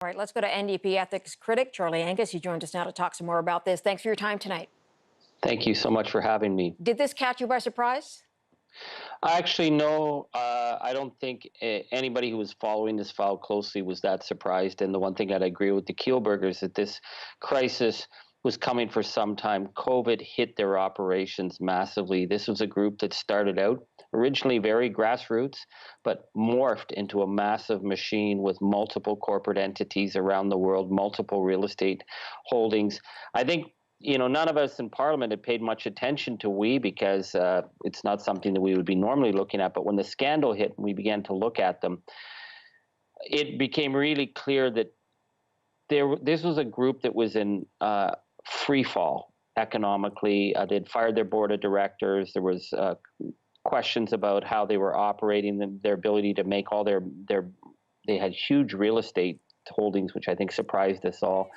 All right, let's go to NDP ethics critic Charlie Angus. He joined us now to talk some more about this. Thanks for your time tonight. Thank you so much for having me. Did this catch you by surprise? Actually, no, I don't think anybody who was following this file closely was that surprised. And the one thing that I agree with the Kielburgers that this crisis was coming for some time. COVID hit their operations massively. This was a group that started out originally very grassroots, but morphed into a massive machine with multiple corporate entities around the world, multiple real estate holdings. I think none of us in Parliament had paid much attention to because it's not something that we would be normally looking at. But when the scandal hit and we began to look at them, it became really clear that this was a group that was in free fall economically. They'd fired their board of directors. There was questions about how they were operating, their ability to make all they had huge real estate holdings, which I think surprised us all.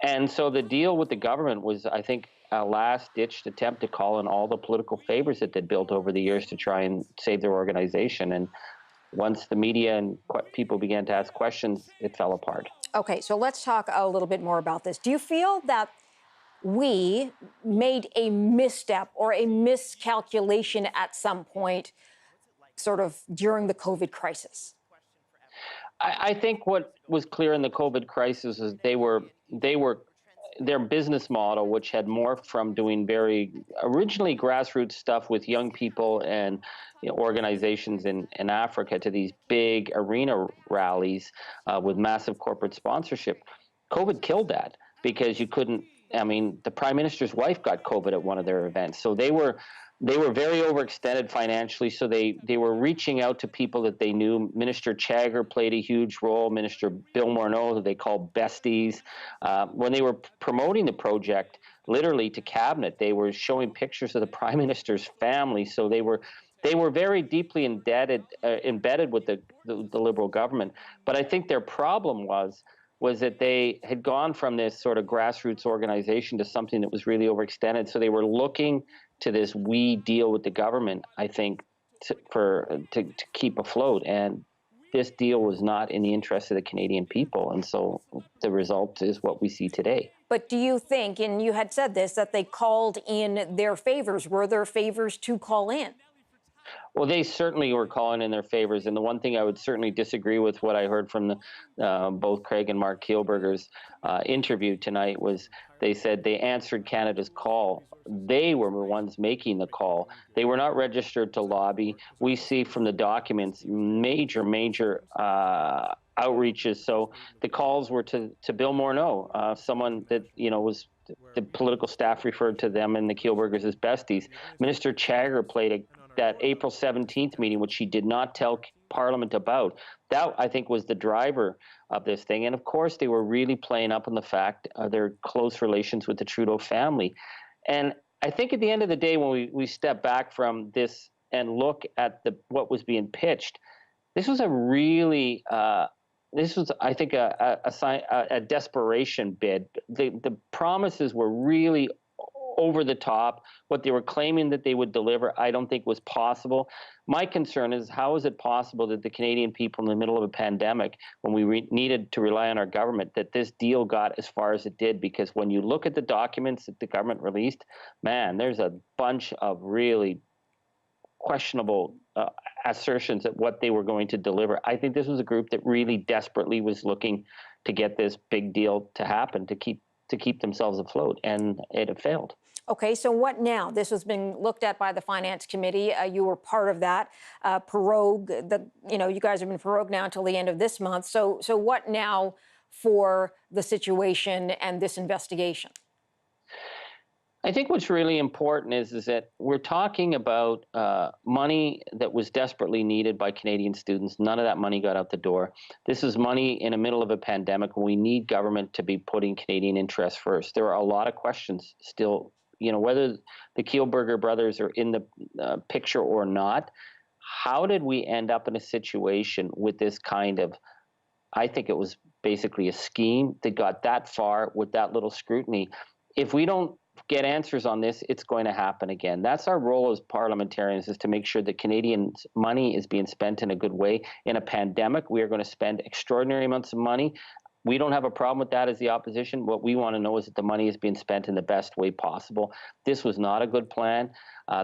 And so the deal with the government was, I think, a last-ditched attempt to call in all the political favors that they'd built over the years to try and save their organization. And once the media and people began to ask questions, it fell apart. Okay, so let's talk a little bit more about this. Do you feel that we made a misstep or a miscalculation at some point, sort of during the COVID crisis? I think what was clear in the COVID crisis is their business model, which had morphed from doing very originally grassroots stuff with young people and organizations in Africa to these big arena rallies with massive corporate sponsorship. COVID killed that because you couldn't. I mean, the Prime Minister's wife got COVID at one of their events, so they were very overextended financially, so they were reaching out to people that they knew. Minister Chagger played a huge role, Minister Bill Morneau, who they called besties. When they were promoting the project, literally to cabinet, they were showing pictures of the Prime Minister's family, so they were very deeply embedded with the Liberal government. But I think their problem was that they had gone from this sort of grassroots organization to something that was really overextended, so they were looking to this we deal with the government, I think, to keep afloat. And this deal was not in the interest of the Canadian people. And so the result is what we see today. But do you think, and you had said this, that they called in their favors? Were there favors to call in? Well, they certainly were calling in their favors. And the one thing I would certainly disagree with what I heard from both Craig and Mark Kielburger's interview tonight was they said they answered Canada's call. They were the ones making the call. They were not registered to lobby. We see from the documents major outreaches. So the calls were to Bill Morneau, someone that was the political staff referred to them and the Kielburgers as besties. Minister Chagger played that April 17th meeting, which she did not tell Parliament about. That, I think, was the driver of this thing. And of course, they were really playing up on the fact of their close relations with the Trudeau family. And I think at the end of the day, when we step back from this and look at what was being pitched, this was I think, a desperation bid. The promises were really over the top. What they were claiming that they would deliver, I don't think was possible. My concern is, how is it possible that the Canadian people in the middle of a pandemic, when we needed to rely on our government, that this deal got as far as it did? Because when you look at the documents that the government released, man, there's a bunch of really questionable assertions at what they were going to deliver. I think this was a group that really desperately was looking to get this big deal to happen, to keep themselves afloat, and it had failed. Okay, so what now? This has been looked at by the Finance Committee. You were part of that prorogue. You guys have been prorogued now until the end of this month. So what now for the situation and this investigation? I think what's really important is that we're talking about money that was desperately needed by Canadian students. None of that money got out the door. This is money in the middle of a pandemic when we need government to be putting Canadian interests first. There are a lot of questions still, whether the Kielburger brothers are in the picture or not. How did we end up in a situation with this kind of, I think it was basically a scheme that got that far with that little scrutiny? If we don't get answers on this, it's going to happen again. That's our role as parliamentarians, is to make sure that Canadians' money is being spent in a good way. In a pandemic, we are going to spend extraordinary amounts of money. We don't have a problem with that as the opposition. What we want to know is that the money is being spent in the best way possible. This was not a good plan.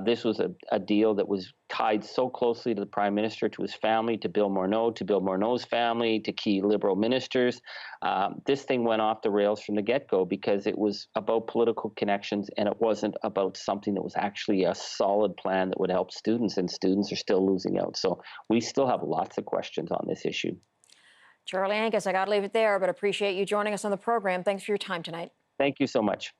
This was a deal that was tied so closely to the Prime Minister, to his family, to Bill Morneau, to Bill Morneau's family, to key Liberal ministers. This thing went off the rails from the get-go because it was about political connections, and it wasn't about something that was actually a solid plan that would help students, and students are still losing out. So we still have lots of questions on this issue. Charlie Angus, I got to leave it there, but appreciate you joining us on the program. Thanks for your time tonight. Thank you so much.